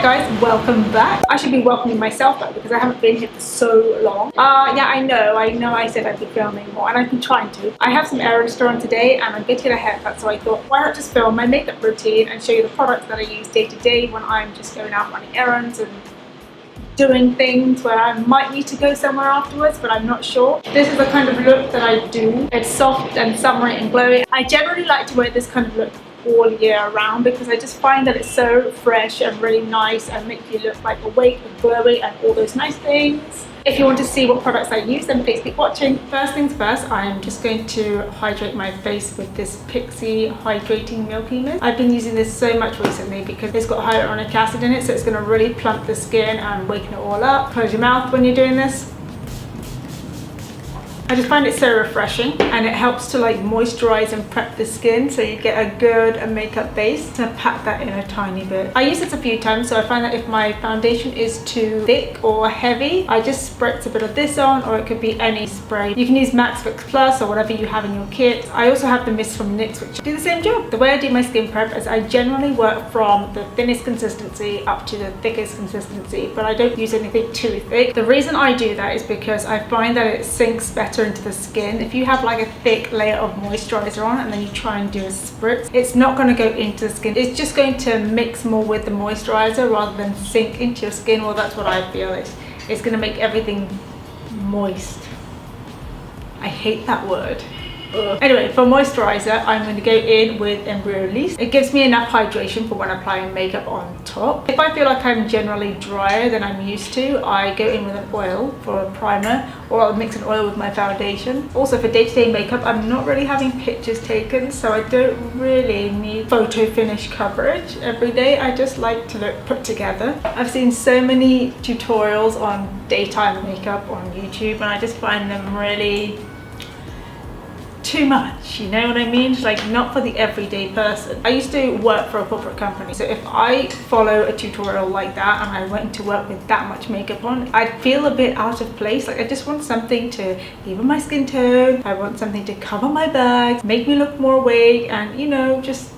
guys, welcome back. I should be welcoming myself back because I haven't been here for so long. Yeah, I know I said I'd be filming more and I've been trying to. I have some errands to run today and I'm going to get a haircut, so I thought why not just film my makeup routine and show you the products that I use day to day when I'm just going out running errands and doing things where I might need to go somewhere afterwards, but I'm not sure. This is the kind of look that I do. It's soft and summery and glowy. I generally like to wear this kind of look all year round because I just find that it's so fresh and really nice and makes you look like awake and glowy and all those nice things. If you want to see what products I use, then please keep watching. First things first, I'm just going to hydrate my face with this Pixi Hydrating Milky Mist. I've been using this so much recently because it's got hyaluronic acid in it, so it's going to really plump the skin and waken it all up. Close your mouth when you're doing this. I just find it so refreshing and it helps to like moisturize and prep the skin so you get a good makeup base. To pat that in a tiny bit. I use this a few times, so I find that if my foundation is too thick or heavy, I just spritz a bit of this on, or it could be any spray. You can use Max Fix Plus or whatever you have in your kit. I also have the mist from NYX which do the same job. The way I do my skin prep is I generally work from the thinnest consistency up to the thickest consistency, but I don't use anything too thick. The reason I do that is because I find that it sinks better into the skin. If you have like a thick layer of moisturizer on and then you try and do a spritz, it's not going to go into the skin. It's just going to mix more with the moisturizer rather than sink into your skin. Well, that's what I feel. It's going to make everything moist. I hate that word. Ugh. Anyway, for moisturizer, I'm going to go in with Embryo Release. It gives me enough hydration for when applying makeup on top. If I feel like I'm generally drier than I'm used to, I go in with an oil for a primer, or I'll mix an oil with my foundation. Also for day-to-day makeup, I'm not really having pictures taken, so I don't really need photo finish coverage every day. I just like to look put together. I've seen so many tutorials on daytime makeup on YouTube and I just find them really too much, you know what I mean? Like, not for the everyday person. I used to work for a corporate company, so if I follow a tutorial like that and I went to work with that much makeup on, I'd feel a bit out of place. Like, I just want something to even my skin tone. I want something to cover my bags, make me look more awake, and you know, just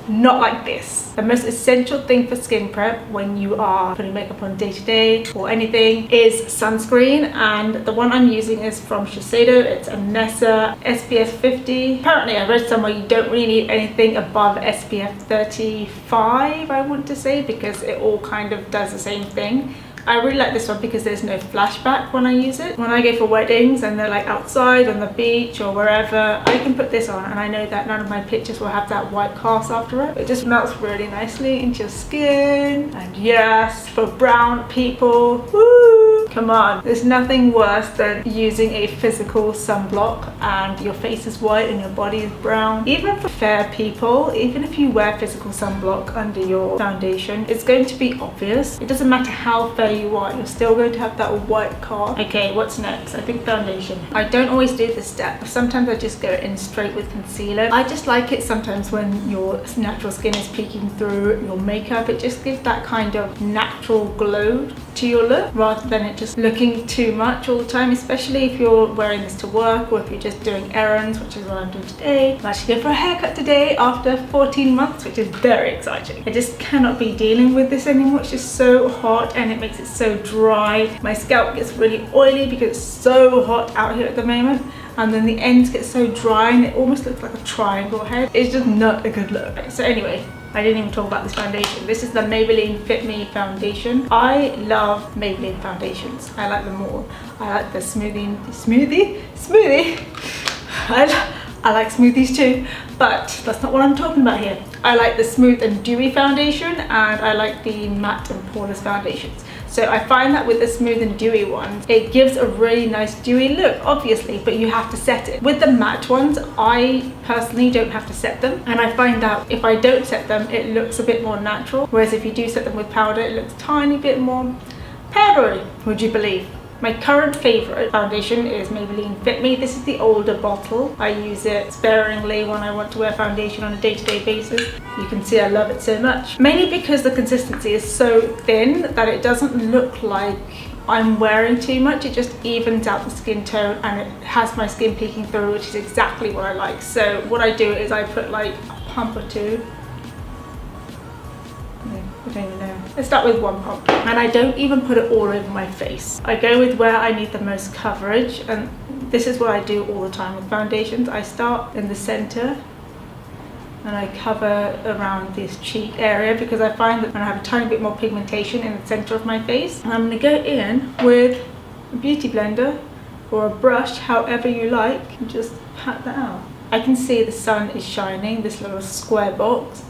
not like this. The most essential thing for skin prep when you are putting makeup on day to day or anything is sunscreen, and the one I'm using is from Shiseido. It's a Nessa SPF 50. Apparently I read somewhere you don't really need anything above SPF 35, I want to say, because it all kind of does the same thing. I really like this one because there's no flashback when I use it. When I go for weddings and they're like outside on the beach or wherever, I can put this on and I know that none of my pictures will have that white cast after it. It just melts really nicely into your skin. And yes, for brown people, woo! Come on, there's nothing worse than using a physical sunblock and your face is white and your body is brown. Even for fair people, even if you wear physical sunblock under your foundation, it's going to be obvious. It doesn't matter how fair you are, you're still going to have that white cast. Okay, what's next? I think foundation. I don't always do this step. Sometimes I just go in straight with concealer. I just like it sometimes when your natural skin is peeking through your makeup. It just gives that kind of natural glow to your look rather than it just looking too much all the time, especially if you're wearing this to work or if you're just doing errands, which is what I'm doing today. I'm actually going for a haircut today after 14 months, which is very exciting. I just cannot be dealing with this anymore. It's just so hot and it makes it so dry. My scalp gets really oily because it's so hot out here at the moment, and then the ends get so dry and it almost looks like a triangle head. It's just not a good look. So anyway, I didn't even talk about this foundation. This is the Maybelline Fit Me Foundation. I love Maybelline foundations. I like them all. I like the smoothie. I like smoothies too, but that's not what I'm talking about here. I like the Smooth and Dewy foundation, and I like the Matte and Poreless foundations. So I find that with the Smooth and Dewy ones, it gives a really nice dewy look, obviously, but you have to set it. With the matte ones, I personally don't have to set them, and I find that if I don't set them, it looks a bit more natural, whereas if you do set them with powder, it looks a tiny bit more powdery, would you believe? My current favourite foundation is Maybelline Fit Me. This is the older bottle. I use it sparingly when I want to wear foundation on a day-to-day basis. You can see I love it so much. Mainly because the consistency is so thin that it doesn't look like I'm wearing too much. It just evens out the skin tone and it has my skin peeking through, which is exactly what I like. So what I do is I put like a pump or two. I don't even know. Let's start with one pump. And I don't even put it all over my face. I go with where I need the most coverage, and this is what I do all the time with foundations. I start in the center and I cover around this cheek area because I find that when I have a tiny bit more pigmentation in the center of my face. And I'm going to go in with a beauty blender or a brush, however you like, and just pat that out. I can see the sun is shining, this little square box.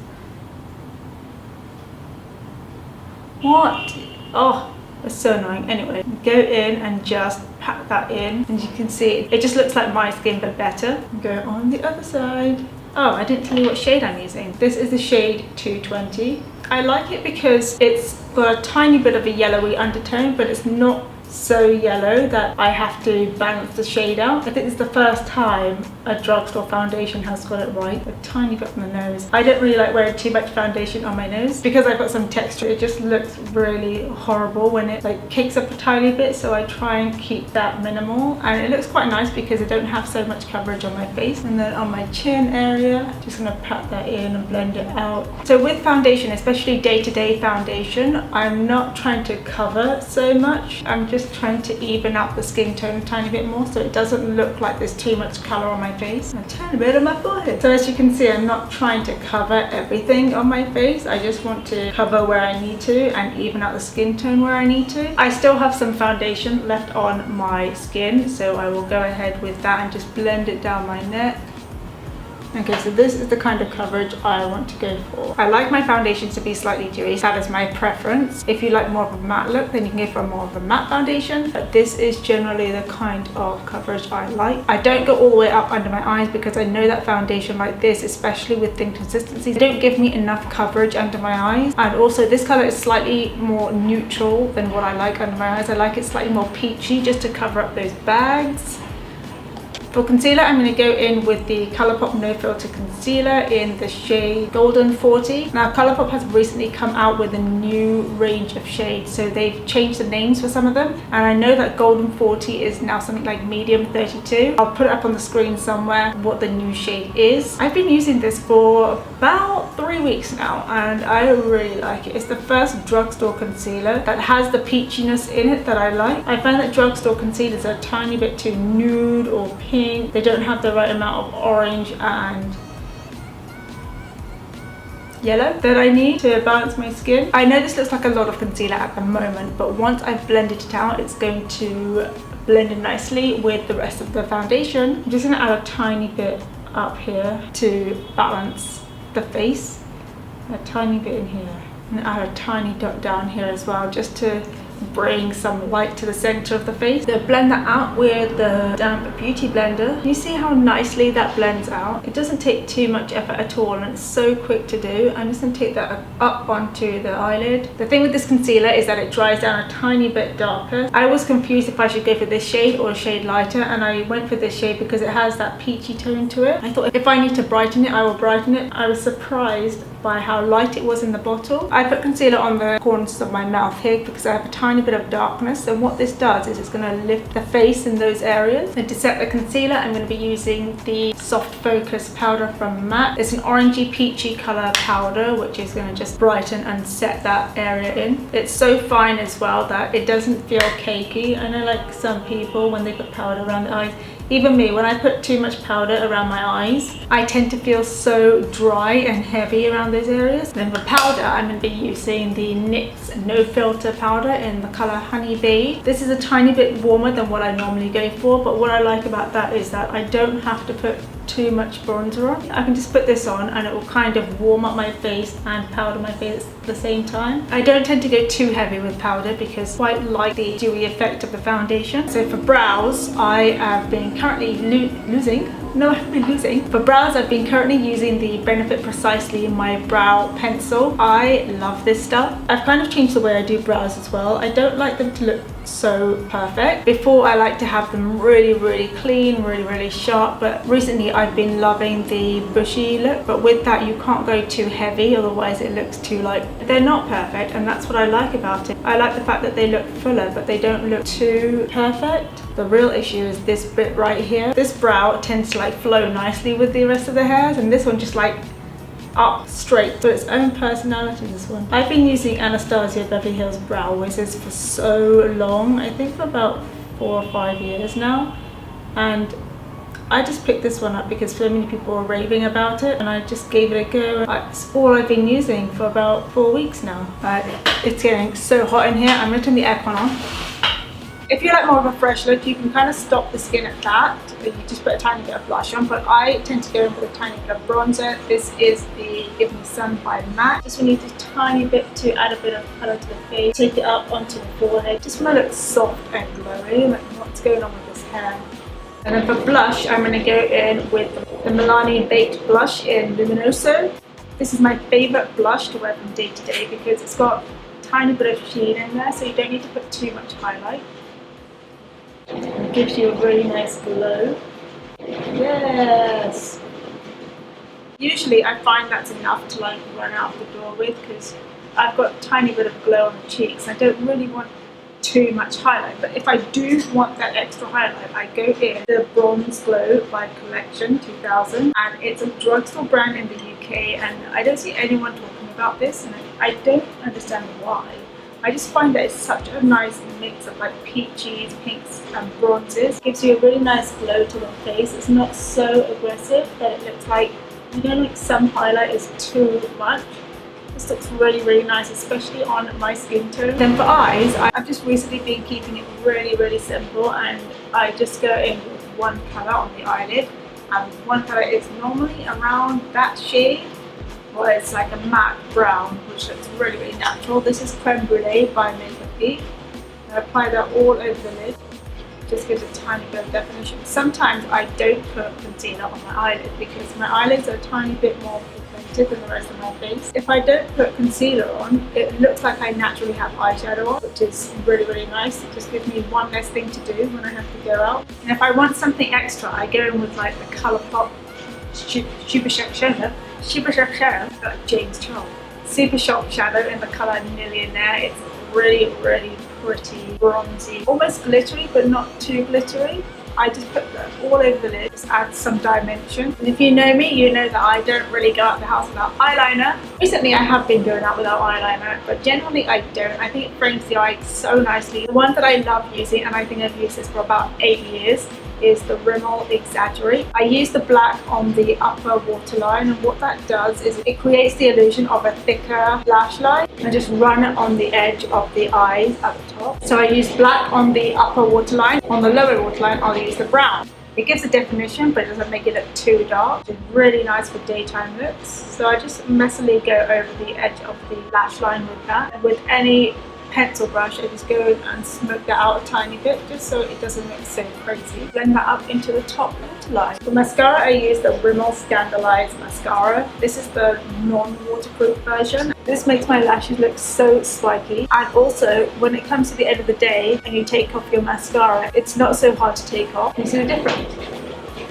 What? Oh, it's so annoying. Anyway, go in and just pat that in, and you can see it just looks like my skin but better. Go on the other side. Oh, I didn't tell you what shade I'm using. This is the shade 220. I like it because it's got a tiny bit of a yellowy undertone, but it's not so yellow that I have to balance the shade out. I think it's the first time a drugstore foundation has got it right. A tiny bit on the nose. I don't really like wearing too much foundation on my nose because I've got some texture. It just looks really horrible when it like cakes up a tiny bit, so I try and keep that minimal, and it looks quite nice because I don't have so much coverage on my face. And then on my chin area, just gonna pat that in and blend it out. So with foundation, especially day-to-day foundation, I'm not trying to cover so much. I'm just trying to even out the skin tone a tiny bit more so it doesn't look like there's too much color on my face. And a tiny bit on my forehead. So as you can see, I'm not trying to cover everything on my face. I just want to cover where I need to and even out the skin tone where I need to. I still have some foundation left on my skin, so I will go ahead with that and just blend it down my neck. Okay, so this is the kind of coverage I want to go for. I like my foundations to be slightly dewy. That is my preference. If you like more of a matte look, then you can go for more of a matte foundation. But this is generally the kind of coverage I like. I don't go all the way up under my eyes because I know that foundation like this, especially with thin consistencies, don't give me enough coverage under my eyes. And also this color is slightly more neutral than what I like under my eyes. I like it slightly more peachy just to cover up those bags. For concealer, I'm going to go in with the Colourpop No Filter Concealer in the shade Golden 40. Now, Colourpop has recently come out with a new range of shades, so they've changed the names for some of them. And I know that Golden 40 is now something like Medium 32. I'll put it up on the screen somewhere what the new shade is. I've been using this for about 3 weeks now, and I really like it. It's the first drugstore concealer that has the peachiness in it that I like. I find that drugstore concealers are a tiny bit too nude or pink. They don't have the right amount of orange and yellow that I need to balance my skin. I know this looks like a lot of concealer at the moment, but once I've blended it out, it's going to blend in nicely with the rest of the foundation. I'm just going to add a tiny bit up here to balance the face. A tiny bit in here. And add a tiny dot down here as well, just to bring some light to the center of the face. So blend that out with the damp beauty blender. You see how nicely that blends out? It doesn't take too much effort at all, and it's so quick to do. I'm just going to take that up onto the eyelid. The thing with this concealer is that it dries down a tiny bit darker. I was confused if I should go for this shade or a shade lighter, and I went for this shade because it has that peachy tone to it. I thought if I need to brighten it, I will brighten it. I was surprised by how light it was in the bottle. I put concealer on the corners of my mouth here because I have a tiny bit of darkness, and what this does is it's going to lift the face in those areas. And to set the concealer, I'm going to be using the Soft Focus powder from MAC. It's an orangey peachy color powder which is going to just brighten and set that area in. It's so fine as well that it doesn't feel cakey. I know like some people when they put powder around the eyes, even me, when I put too much powder around my eyes, I tend to feel so dry and heavy around those areas. Then for powder, I'm going to be using the NYX No Filter powder in the color Honey Bee. This is a tiny bit warmer than what I normally go for, but what I like about that is that I don't have to put too much bronzer on. I can just put this on and it will kind of warm up my face and powder my face at the same time. I don't tend to go too heavy with powder because I quite like the dewy effect of the foundation. So for brows, I have been currently losing. For brows, I've been currently using the Benefit Precisely My Brow Pencil. I love this stuff. I've kind of changed the way I do brows as well. I don't like them to look so perfect. Before, I like to have them really clean, really sharp, but recently I've been loving the bushy look. But with that, you can't go too heavy, otherwise it looks too like they're not perfect, and that's what I like about it. I like the fact that they look fuller, but they don't look too perfect. The real issue is this bit right here. This brow tends to like flow nicely with the rest of the hairs, and this one just like up straight, but its own personality, this one. I've been using Anastasia Beverly Hills Brow Wizzes for so long, I think for about 4 or 5 years now, and I just picked this one up because so many people were raving about it, and I just gave it a go. It's all I've been using for about 4 weeks now. It's getting so hot in here. I'm going to turn the aircon on. If you like more of a fresh look, you can kind of stop the skin at that. You just put a tiny bit of blush on, but I tend to go in with a tiny bit of bronzer. This is the Give Me Sun by MAC. Just need a tiny bit to add a bit of colour to the face. Take it up onto the forehead. Just want to look soft and glowy, like what's going on with this hair. And then for blush, I'm going to go in with the Milani Baked Blush in Luminoso. This is my favourite blush to wear from day to day because it's got a tiny bit of sheen in there, so you don't need to put too much highlight. It gives you a really nice glow. Yes! Usually I find that's enough to like run out the door with because I've got a tiny bit of glow on the cheeks. I don't really want too much highlight, but if I do want that extra highlight, I go in the Bronze Glow by Collection 2000, and it's a drugstore brand in the UK, and I don't see anyone talking about this, and I don't understand why. I just find that it's such a nice mix of like peaches, pinks and bronzes. It gives you a really nice glow to the face. It's not so aggressive that it looks like, you know, like some highlight is too much. This looks really, really nice, especially on my skin tone. Then for eyes, I've just recently been keeping it really, really simple, and I just go in with one colour on the eyelid, and one colour is normally around that shade, or it's like a matte brown, which looks really, really natural. This is Creme Brulee by Maybelline. I apply that all over the lid. Just gives a tiny bit of definition. Sometimes I don't put concealer on my eyelid because my eyelids are a tiny bit more pigmented than the rest of my face. If I don't put concealer on, it looks like I naturally have eyeshadow on, which is really, really nice. It just gives me one less thing to do when I have to go out. And if I want something extra, I go in with like the Colourpop Super Shock Shadow. James Charles. Super Shock Shadow in the colour Millionaire. It's really, really pretty, bronzy, almost glittery but not too glittery. I just put that all over the lid, just add some dimension. And if you know me, you know that I don't really go out the house without eyeliner. Recently I have been going out without eyeliner, but generally I don't. I think it frames the eye so nicely. The one that I love using, and I think I've used this for about 8 years, is the Rimmel Exaggerate. I use the black on the upper waterline, and what that does is it creates the illusion of a thicker lash line, and just run it on the edge of the eyes at the top. So I use black on the upper waterline. On the lower waterline, I'll use the brown. It gives a definition, but it doesn't make it look too dark. It's really nice for daytime looks. So I just messily go over the edge of the lash line with that. And with any pencil brush, I just go and smoke that out a tiny bit just so it doesn't look so crazy. Blend that up into the top waterline. For mascara, I use the Rimmel Scandalized Mascara. This is the non-waterproof version. This makes my lashes look so spiky, and also when it comes to the end of the day and you take off your mascara, it's not so hard to take off. You see the difference?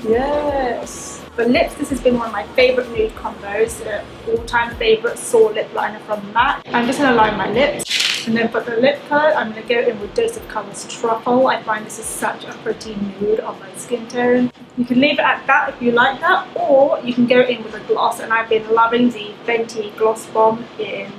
Yes! For lips, this has been one of my favourite nude combos, all-time favourite Soar lip liner from MAC. I'm just going to line my lips. And then for the lip colour, I'm going to go in with Dose of Colours Truffle. I find this is such a pretty nude on my skin tone. You can leave it at that if you like that, or you can go in with a gloss, and I've been loving the Fenty Gloss Bomb in,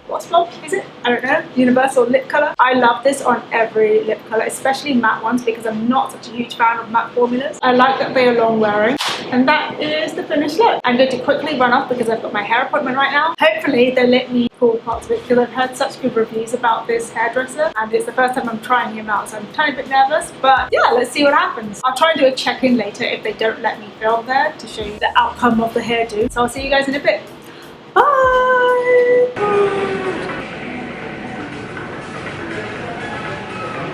what's bomb, is it? I don't know, Universal Lip Colour. I love this on every lip colour, especially matte ones, because I'm not such a huge fan of matte formulas. I like that they are long wearing. And that is the finished look. I'm going to quickly run off because I've got my hair appointment right now. Hopefully they'll let me call parts of it because I've heard such good reviews about this hairdresser, and it's the first time I'm trying him out, so I'm a tiny bit nervous, but yeah, let's see what happens. I'll try and do a check-in later if they don't let me film there to show you the outcome of the hairdo. So I'll see you guys in a bit. Bye!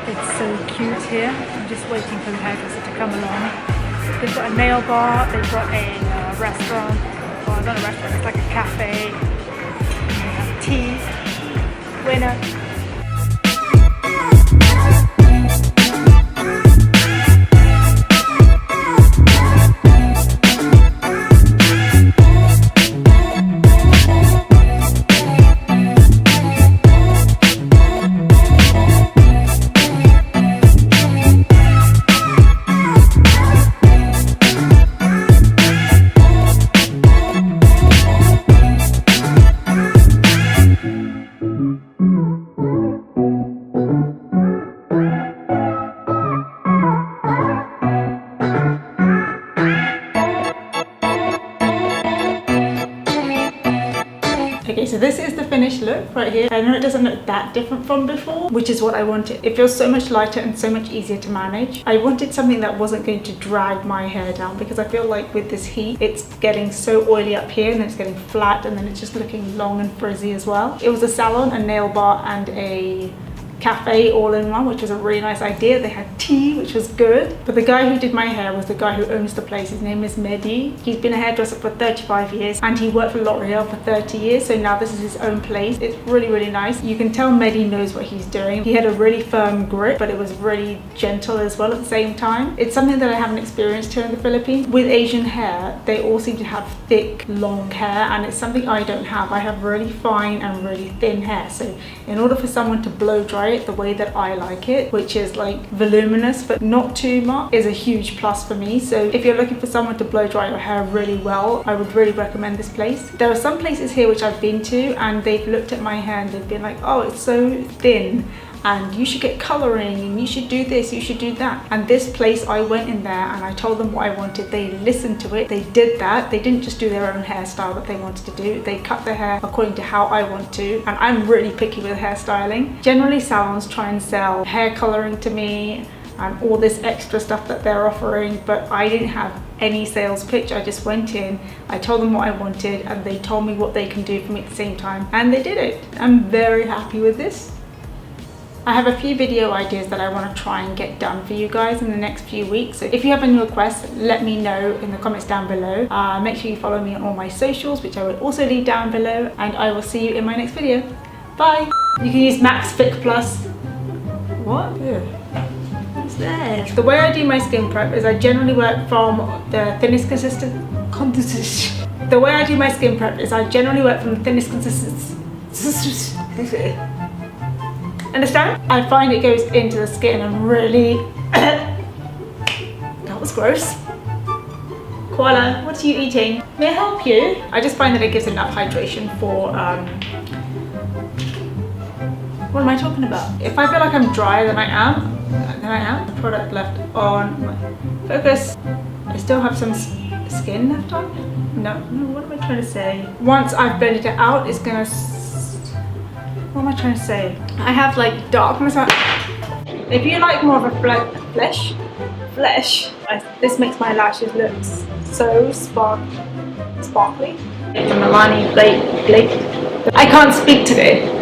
It's so cute here. I'm just waiting for the hairdresser to come along. They've got a nail bar, they've got a restaurant, or not a restaurant, it's like a cafe, tea, winner. right here. I know it doesn't look that different from before, which is what I wanted. It feels so much lighter and so much easier to manage. I wanted something that wasn't going to drag my hair down, because I feel like with this heat, it's getting so oily up here and then it's getting flat and then it's just looking long and frizzy as well. It was a salon, a nail bar and a cafe all in one, which was a really nice idea. They had tea, which was good. But the guy who did my hair was the guy who owns the place. His name is Mehdi. He's been a hairdresser for 35 years and he worked for L'Oreal for 30 years, so now this is his own place. It's really, really nice. You can tell Mehdi knows what he's doing. He had a really firm grip, but it was really gentle as well at the same time. It's something that I haven't experienced here in the Philippines. With Asian hair, they all seem to have thick, long hair, and it's something I don't have. I have really fine and really thin hair, so in order for someone to blow dry it the way that I like it, which is like voluminous but not too much, is a huge plus for me. So if you're looking for someone to blow dry your hair really well, I would really recommend this place. There are some places here which I've been to and they've looked at my hair and they've been like, oh, it's so thin and you should get coloring and you should do this, you should do that. And this place, I went in there and I told them what I wanted. They listened to it, they did that. They didn't just do their own hairstyle that they wanted to do. They cut their hair according to how I want to, and I'm really picky with hairstyling. Generally salons try and sell hair coloring to me and all this extra stuff that they're offering, but I didn't have any sales pitch. I just went in, I told them what I wanted and they told me what they can do for me at the same time, and they did it. I'm very happy with this. I have a few video ideas that I want to try and get done for you guys in the next few weeks. So if you have any requests, let me know in the comments down below. Make sure you follow me on all my socials, which I will also leave down below, and I will see you in my next video. Bye! You can use Max Fit Plus. What? What's that? The way I do my skin prep is I generally work from the thinnest consistency. The way I do my skin prep is I generally work from the thinnest consistency. Understand? I find it goes into the skin and really that was gross. Koala, what are you eating? May I help you? I just find that it gives enough hydration for what am I talking about? If I feel like I'm drier than I am, the product left on my focus. I still have some skin left on. No, what am I trying to say? Once I've blended it out, it's gonna, what am I trying to say? I have like darkness on. If you like more of a flesh, this makes my lashes look so sparkly. It's a Milani Blake. I can't speak today.